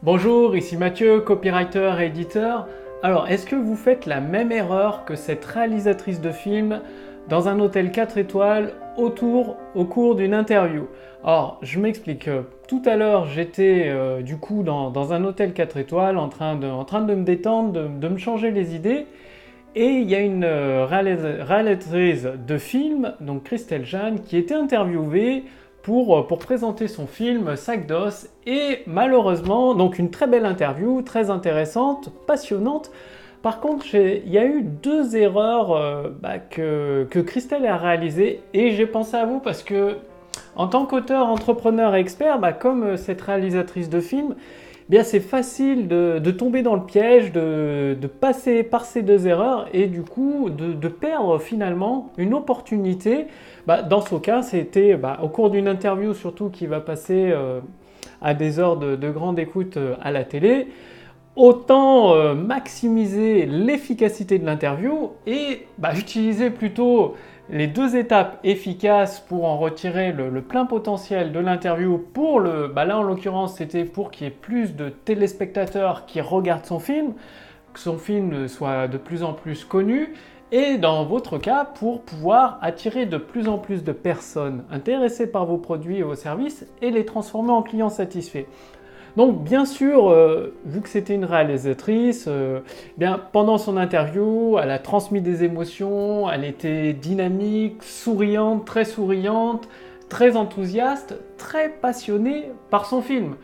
Bonjour, ici Mathieu, copywriter et éditeur. Alors, est-ce que vous faites la même erreur que cette réalisatrice de film dans un hôtel 4 étoiles au cours d'une interview? Alors, je m'explique. Tout à l'heure, j'étais du coup dans un hôtel 4 étoiles en train de me détendre, de me changer les idées. Et il y a une réalisatrice de film, donc Christelle Jeanne, qui était interviewée pour présenter son film Sac d'os. Et malheureusement, donc une très belle interview, très intéressante, passionnante. Par contre, il y a eu deux erreurs que Christelle a réalisées et j'ai pensé à vous parce que en tant qu'auteur, entrepreneur et expert, comme cette réalisatrice de film, bien c'est facile de tomber dans le piège, de passer par ces deux erreurs et du coup de perdre finalement une opportunité. Dans ce cas, c'était au cours d'une interview surtout qui va passer à des heures de grande écoute à la télé. Autant maximiser l'efficacité de l'interview et utiliser plutôt les deux étapes efficaces pour en retirer le plein potentiel de l'interview pour là en l'occurrence c'était pour qu'il y ait plus de téléspectateurs qui regardent son film, que son film soit de plus en plus connu et dans votre cas pour pouvoir attirer de plus en plus de personnes intéressées par vos produits et vos services et les transformer en clients satisfaits. Donc bien sûr, vu que c'était une réalisatrice, pendant son interview, elle a transmis des émotions, elle était dynamique, souriante, très enthousiaste, très passionnée par son film.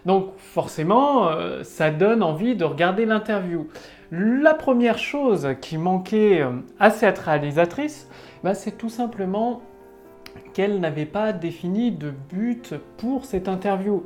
Donc forcément, ça donne envie de regarder l'interview. La première chose qui manquait à cette réalisatrice, c'est tout simplement qu'elle n'avait pas défini de but pour cette interview.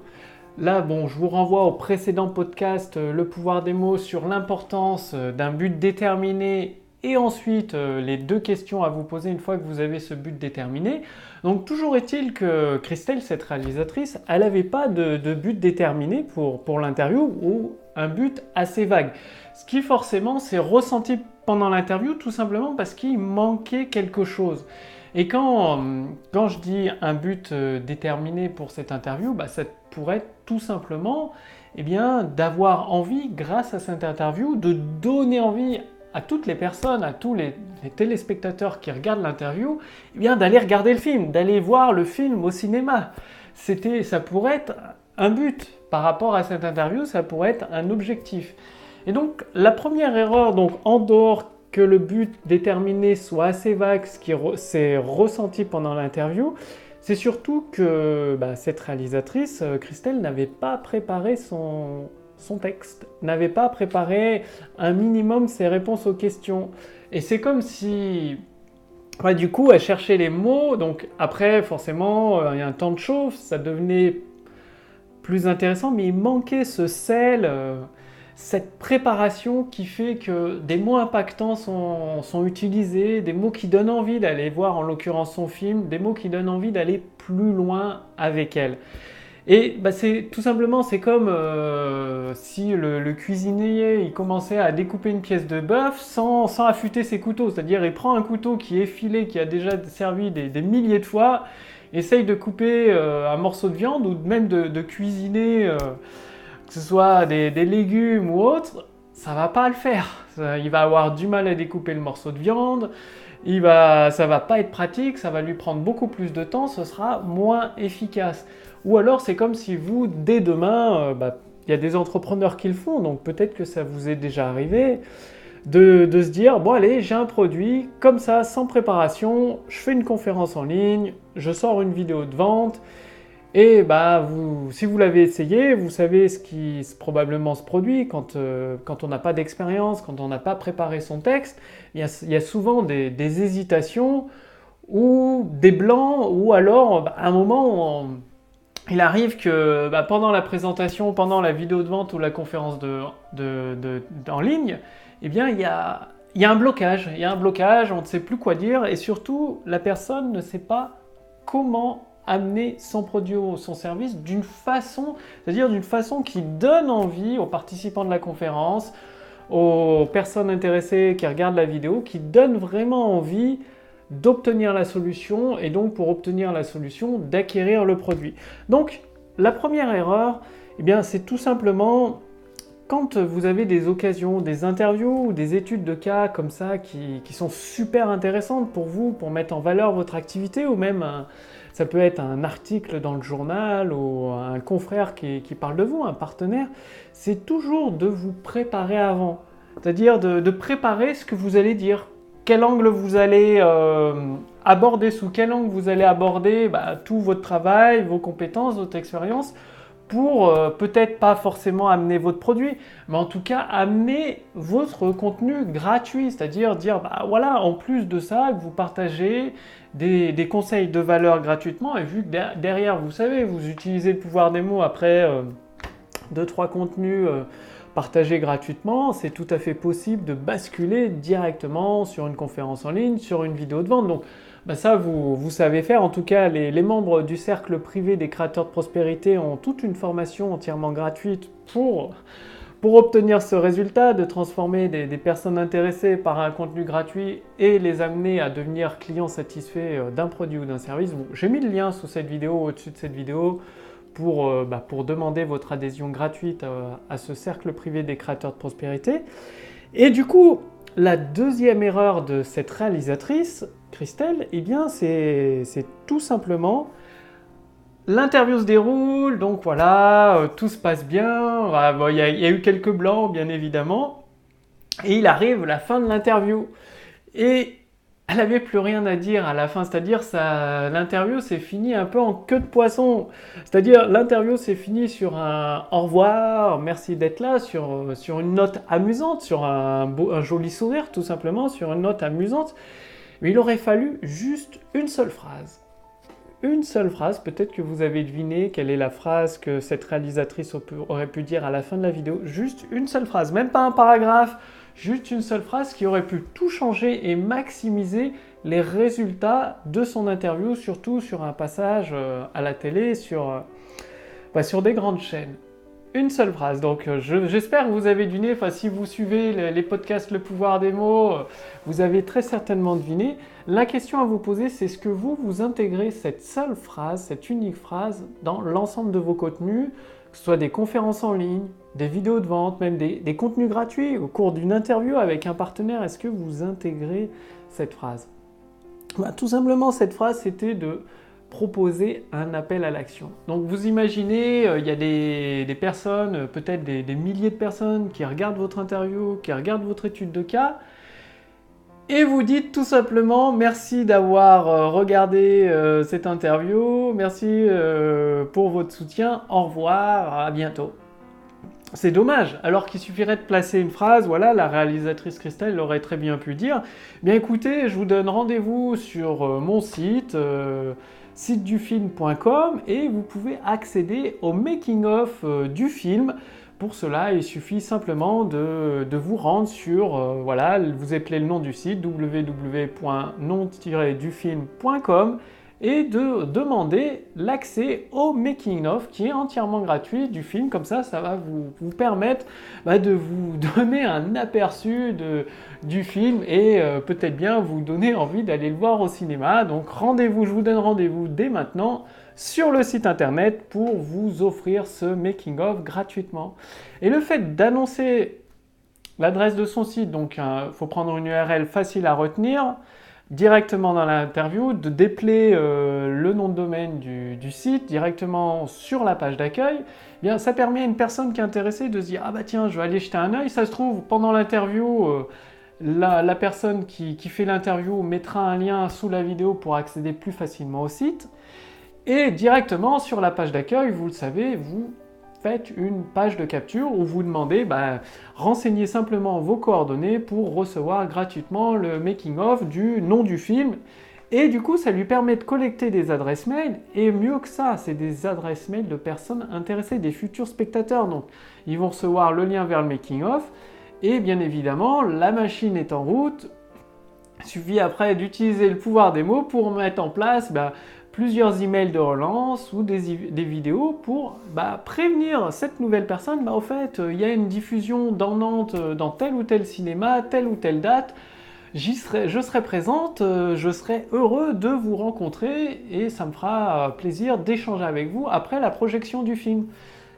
Là, je vous renvoie au précédent podcast Le pouvoir des mots sur l'importance d'un but déterminé et ensuite les deux questions à vous poser une fois que vous avez ce but déterminé. Donc toujours est-il que Christelle, cette réalisatrice, elle n'avait pas de but déterminé pour l'interview ou un but assez vague. Ce qui forcément s'est ressenti pendant l'interview tout simplement parce qu'il manquait quelque chose. Et quand je dis un but déterminé pour cette interview, ça pourrait être tout simplement d'avoir envie, grâce à cette interview, de donner envie à toutes les personnes, à tous les téléspectateurs qui regardent l'interview, d'aller regarder le film, d'aller voir le film au cinéma. Ça pourrait être un but par rapport à cette interview, ça pourrait être un objectif. Et donc la première erreur, donc en dehors que le but déterminé soit assez vague, ce qui s'est ressenti pendant l'interview, c'est surtout que cette réalisatrice, Christelle, n'avait pas préparé son texte, n'avait pas préparé un minimum ses réponses aux questions. Et c'est comme si, du coup, elle cherchait les mots, donc après, forcément, il y a un temps de chauffe, ça devenait plus intéressant, mais il manquait ce sel, cette préparation qui fait que des mots impactants sont utilisés, des mots qui donnent envie d'aller voir en l'occurrence son film, des mots qui donnent envie d'aller plus loin avec elle. Et c'est tout simplement, c'est comme si le cuisinier il commençait à découper une pièce de bœuf sans affûter ses couteaux, c'est-à-dire il prend un couteau qui est effilé, qui a déjà servi des milliers de fois, essaye de couper un morceau de viande ou même de cuisiner que ce soit des légumes ou autre, ça va pas le faire. Il va avoir du mal à découper le morceau de viande, ça va pas être pratique, ça va lui prendre beaucoup plus de temps, ce sera moins efficace. Ou alors c'est comme si vous, dès demain, il y a des entrepreneurs qui le font, donc peut-être que ça vous est déjà arrivé, de se dire, bon allez, j'ai un produit, comme ça, sans préparation, je fais une conférence en ligne, je sors une vidéo de vente, et si vous l'avez essayé, vous savez ce qui probablement se produit quand on n'a pas d'expérience, quand on n'a pas préparé son texte. Il y a souvent des hésitations ou des blancs, ou alors à un moment, il arrive que pendant la présentation, pendant la vidéo de vente ou la conférence en ligne, il y a un blocage. Il y a un blocage, on ne sait plus quoi dire et surtout, la personne ne sait pas comment amener son produit ou son service d'une façon qui donne envie aux participants de la conférence, aux personnes intéressées qui regardent la vidéo, qui donne vraiment envie d'obtenir la solution et donc pour obtenir la solution, d'acquérir le produit. Donc la première erreur, Eh bien, c'est tout simplement quand vous avez des occasions, des interviews ou des études de cas comme ça qui sont super intéressantes pour vous, pour mettre en valeur votre activité, ou même ça peut être un article dans le journal ou un confrère qui parle de vous, un partenaire, c'est toujours de vous préparer avant. C'est-à-dire de préparer ce que vous allez dire, quel angle vous allez aborder, sous quel angle vous allez aborder tout votre travail, vos compétences, votre expérience, pour peut-être pas forcément amener votre produit, mais en tout cas amener votre contenu gratuit, c'est-à-dire dire voilà, en plus de ça, que vous partagez des conseils de valeur gratuitement, et vu que derrière, vous savez, vous utilisez le pouvoir des mots après 2-3 contenus partagés gratuitement, c'est tout à fait possible de basculer directement sur une conférence en ligne, sur une vidéo de vente. Donc ça, vous savez faire. En tout cas, les membres du cercle privé des créateurs de prospérité ont toute une formation entièrement gratuite pour obtenir ce résultat, de transformer des personnes intéressées par un contenu gratuit et les amener à devenir clients satisfaits d'un produit ou d'un service. Bon, j'ai mis le lien sous cette vidéo, au-dessus de cette vidéo, pour demander votre adhésion gratuite à ce cercle privé des créateurs de prospérité. Et du coup, la deuxième erreur de cette réalisatrice, Christelle, eh bien, c'est tout simplement l'interview se déroule, donc voilà, tout se passe bien. Il y a eu quelques blancs, bien évidemment, et il arrive la fin de l'interview. Et elle n'avait plus rien à dire à la fin, c'est-à-dire l'interview s'est finie un peu en queue de poisson. C'est-à-dire l'interview s'est finie sur un au revoir, merci d'être là, sur une note amusante, sur un joli sourire tout simplement, sur une note amusante. Mais il aurait fallu juste une seule phrase. Une seule phrase, peut-être que vous avez deviné quelle est la phrase que cette réalisatrice aurait pu dire à la fin de la vidéo. Juste une seule phrase, même pas un paragraphe, juste une seule phrase qui aurait pu tout changer et maximiser les résultats de son interview, surtout sur un passage à la télé, sur des grandes chaînes. Une seule phrase, donc j'espère que vous avez deviné, si vous suivez les podcasts Le Pouvoir des mots, vous avez très certainement deviné. La question à vous poser, c'est est-ce que vous intégrez cette seule phrase, cette unique phrase, dans l'ensemble de vos contenus, que ce soit des conférences en ligne, des vidéos de vente, même des contenus gratuits, au cours d'une interview avec un partenaire, est-ce que vous intégrez cette phrase ? Tout simplement, cette phrase, c'était de proposer un appel à l'action. Donc vous imaginez, il y a des personnes, peut-être des milliers de personnes qui regardent votre interview, qui regardent votre étude de cas, et vous dites tout simplement merci d'avoir regardé cette interview, merci pour votre soutien, au revoir, à bientôt. C'est dommage, alors qu'il suffirait de placer une phrase, voilà, la réalisatrice Christelle aurait très bien pu dire « Bien écoutez, je vous donne rendez-vous sur mon site, sitedufilm.com, et vous pouvez accéder au making-of du film. Pour cela, il suffit simplement de vous rendre sur, vous appelez le nom du site, www.nom-dufilm.com, et de demander l'accès au making-of qui est entièrement gratuit du film. Comme ça, ça va vous permettre de vous donner un aperçu du film et peut-être bien vous donner envie d'aller le voir au cinéma. Donc rendez-vous, je vous donne rendez-vous dès maintenant sur le site internet pour vous offrir ce making-of gratuitement. Et le fait d'annoncer l'adresse de son site, donc il faut prendre une URL facile à retenir, directement dans l'interview, de dépeler le nom de domaine du site directement sur la page d'accueil, bien ça permet à une personne qui est intéressée de se dire « Ah bah tiens, je vais aller jeter un œil ». Ça se trouve, pendant l'interview, la personne qui fait l'interview mettra un lien sous la vidéo pour accéder plus facilement au site. Et directement sur la page d'accueil, vous le savez, vous faites une page de capture où vous demandez, renseignez simplement vos coordonnées pour recevoir gratuitement le making-of du nom du film. Et du coup, ça lui permet de collecter des adresses mail, et mieux que ça, c'est des adresses mail de personnes intéressées, des futurs spectateurs. Donc, ils vont recevoir le lien vers le making-of, et bien évidemment, la machine est en route. Il suffit après d'utiliser le pouvoir des mots pour mettre en place plusieurs emails de relance ou des vidéos pour prévenir cette nouvelle personne, au fait, il y a une diffusion dans Nantes, dans tel ou tel cinéma, telle ou telle date, je serai présente, je serai heureux de vous rencontrer et ça me fera plaisir d'échanger avec vous après la projection du film.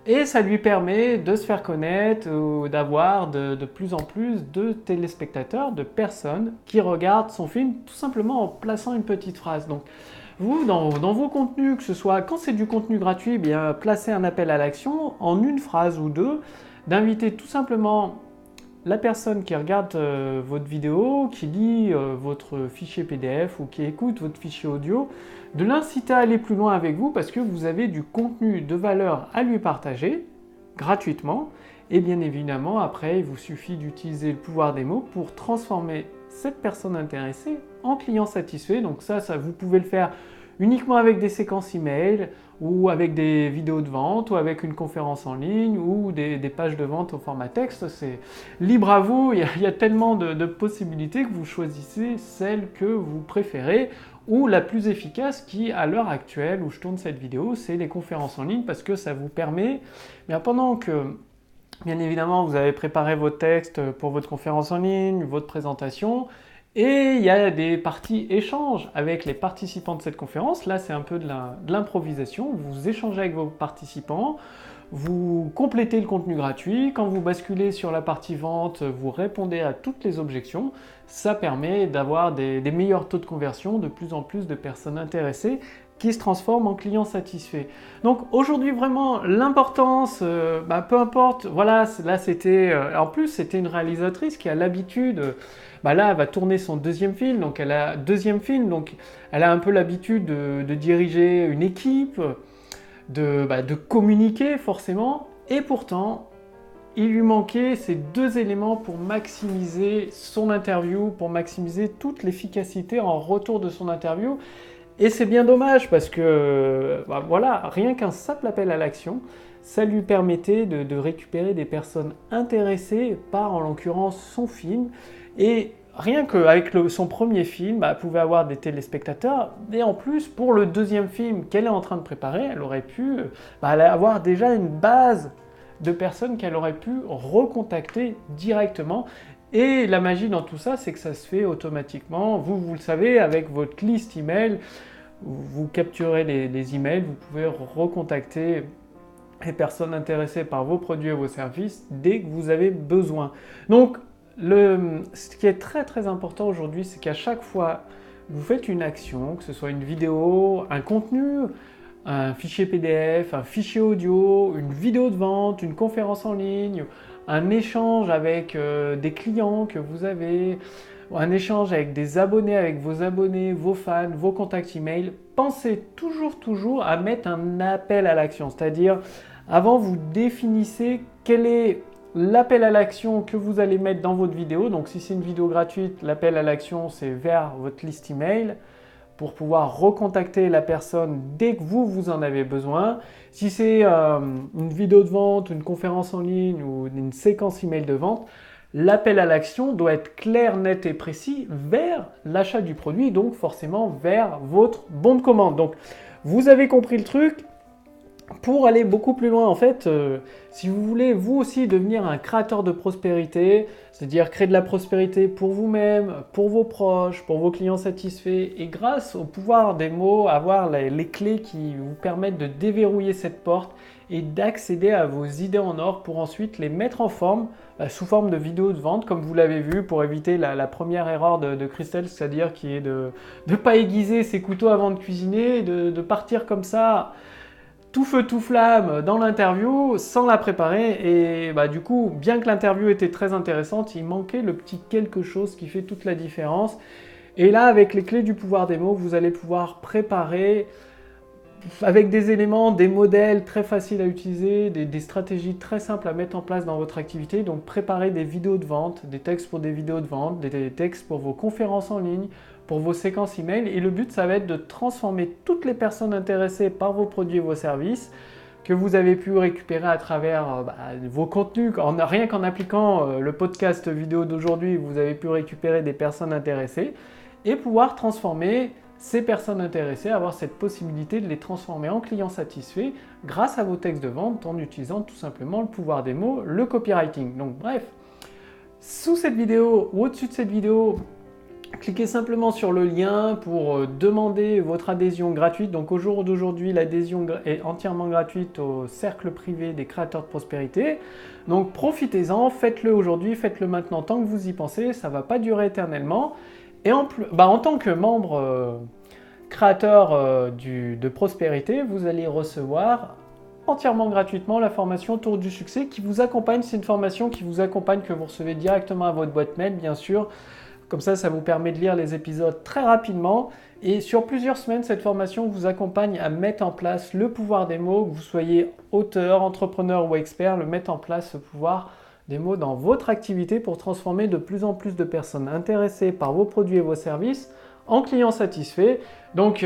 Et ça lui permet de se faire connaître ou d'avoir de plus en plus de téléspectateurs, de personnes qui regardent son film tout simplement en plaçant une petite phrase. Donc vous, dans vos contenus, que ce soit quand c'est du contenu gratuit, eh bien placez un appel à l'action en une phrase ou deux, d'inviter tout simplement la personne qui regarde votre vidéo, qui lit votre fichier PDF ou qui écoute votre fichier audio, de l'inciter à aller plus loin avec vous parce que vous avez du contenu de valeur à lui partager gratuitement. Et bien évidemment, après, il vous suffit d'utiliser le pouvoir des mots pour transformer cette personne intéressée en client satisfait. Donc ça vous pouvez le faire uniquement avec des séquences email ou avec des vidéos de vente ou avec une conférence en ligne ou des pages de vente au format texte. C'est libre à vous, il y a tellement de possibilités que vous choisissez celle que vous préférez ou la plus efficace qui, à l'heure actuelle où je tourne cette vidéo, c'est les conférences en ligne parce que ça vous permet, bien pendant que bien évidemment vous avez préparé vos textes pour votre conférence en ligne, votre présentation, et il y a des parties échanges avec les participants de cette conférence. Là, c'est un peu de l'improvisation. Vous échangez avec vos participants, vous complétez le contenu gratuit. Quand vous basculez sur la partie vente, vous répondez à toutes les objections. Ça permet d'avoir des meilleurs taux de conversion, de plus en plus de personnes intéressées qui se transforment en clients satisfaits. Donc aujourd'hui vraiment l'importance, peu importe, voilà, là c'était, en plus c'était une réalisatrice qui a l'habitude, là elle va tourner son deuxième film, donc elle a un peu l'habitude de diriger une équipe, de communiquer forcément, et pourtant il lui manquait ces deux éléments pour maximiser son interview, pour maximiser toute l'efficacité en retour de son interview. Et c'est bien dommage parce que voilà, rien qu'un simple appel à l'action, ça lui permettait de récupérer des personnes intéressées par, en l'occurrence, son film. Et rien qu'avec son premier film, elle pouvait avoir des téléspectateurs. Et en plus, pour le deuxième film qu'elle est en train de préparer, elle aurait pu avoir déjà une base de personnes qu'elle aurait pu recontacter directement. Et la magie dans tout ça, c'est que ça se fait automatiquement. Vous le savez, avec votre liste email, vous capturez les emails, vous pouvez recontacter les personnes intéressées par vos produits et vos services dès que vous avez besoin. Donc, ce qui est très très important aujourd'hui, c'est qu'à chaque fois que vous faites une action, que ce soit une vidéo, un contenu, un fichier PDF, un fichier audio, une vidéo de vente, une conférence en ligne, un échange avec des clients que vous avez, un échange avec des abonnés, avec vos abonnés, vos fans, vos contacts email, pensez toujours à mettre un appel à l'action. C'est-à-dire, avant, vous définissez quel est l'appel à l'action que vous allez mettre dans votre vidéo. Donc, si c'est une vidéo gratuite, l'appel à l'action, c'est vers votre liste email pour pouvoir recontacter la personne dès que vous en avez besoin. Si c'est une vidéo de vente, une conférence en ligne ou une séquence email de vente, l'appel à l'action doit être clair, net et précis vers l'achat du produit, donc forcément vers votre bon de commande. Donc vous avez compris le truc. Pour aller beaucoup plus loin, en fait, si vous voulez vous aussi devenir un créateur de prospérité, c'est-à-dire créer de la prospérité pour vous-même, pour vos proches, pour vos clients satisfaits, et grâce au pouvoir des mots, avoir les clés qui vous permettent de déverrouiller cette porte et d'accéder à vos idées en or pour ensuite les mettre en forme, sous forme de vidéos de vente, comme vous l'avez vu, pour éviter la première erreur de Christelle, c'est-à-dire qui est de ne pas aiguiser ses couteaux avant de cuisiner, de partir comme ça, tout feu tout flamme dans l'interview sans la préparer, et du coup, bien que l'interview était très intéressante, il manquait le petit quelque chose qui fait toute la différence. Et là, avec les clés du pouvoir des mots, vous allez pouvoir préparer avec des éléments, des modèles très faciles à utiliser, des stratégies très simples à mettre en place dans votre activité. Donc préparer des vidéos de vente, des textes pour des vidéos de vente, des textes pour vos conférences en ligne, pour vos séquences email. Et le but, ça va être de transformer toutes les personnes intéressées par vos produits et vos services que vous avez pu récupérer à travers vos contenus. Rien qu'en appliquant le podcast vidéo d'aujourd'hui, vous avez pu récupérer des personnes intéressées et pouvoir transformer ces personnes intéressées, avoir cette possibilité de les transformer en clients satisfaits grâce à vos textes de vente en utilisant tout simplement le pouvoir des mots, le copywriting. Donc bref, sous cette vidéo ou au-dessus de cette vidéo, Cliquez simplement sur le lien pour demander votre adhésion gratuite. Donc au jour d'aujourd'hui, l'adhésion est entièrement gratuite au cercle privé des créateurs de prospérité. Donc profitez-en, faites-le aujourd'hui, faites-le maintenant tant que vous y pensez, ça ne va pas durer éternellement. Et en tant que membre créateur de prospérité, vous allez recevoir entièrement gratuitement la formation Tour du succès qui vous accompagne. C'est une formation qui vous accompagne, que vous recevez directement à votre boîte mail, bien sûr. Comme ça vous permet de lire les épisodes très rapidement. Et sur plusieurs semaines, cette formation vous accompagne à mettre en place le pouvoir des mots, que vous soyez auteur, entrepreneur ou expert, mettre en place ce pouvoir des mots dans votre activité pour transformer de plus en plus de personnes intéressées par vos produits et vos services en clients satisfaits. Donc,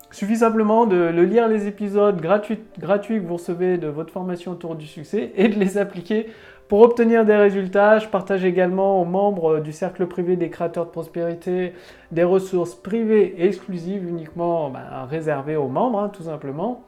suffit simplement de lire les épisodes gratuits que vous recevez de votre formation Autour du succès et de les appliquer pour obtenir des résultats. Je partage également aux membres du cercle privé des créateurs de prospérité des ressources privées et exclusives uniquement réservées aux membres, tout simplement.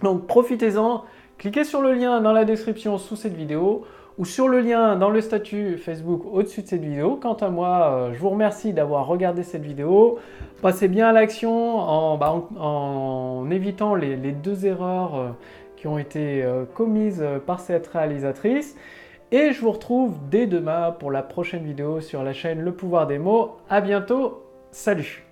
Donc profitez-en, cliquez sur le lien dans la description sous cette vidéo ou sur le lien dans le statut Facebook au-dessus de cette vidéo. Quant à moi, je vous remercie d'avoir regardé cette vidéo. Passez bien à l'action en évitant les deux erreurs qui ont été commises par cette réalisatrice. Et je vous retrouve dès demain pour la prochaine vidéo sur la chaîne Le Pouvoir des mots. À bientôt, salut!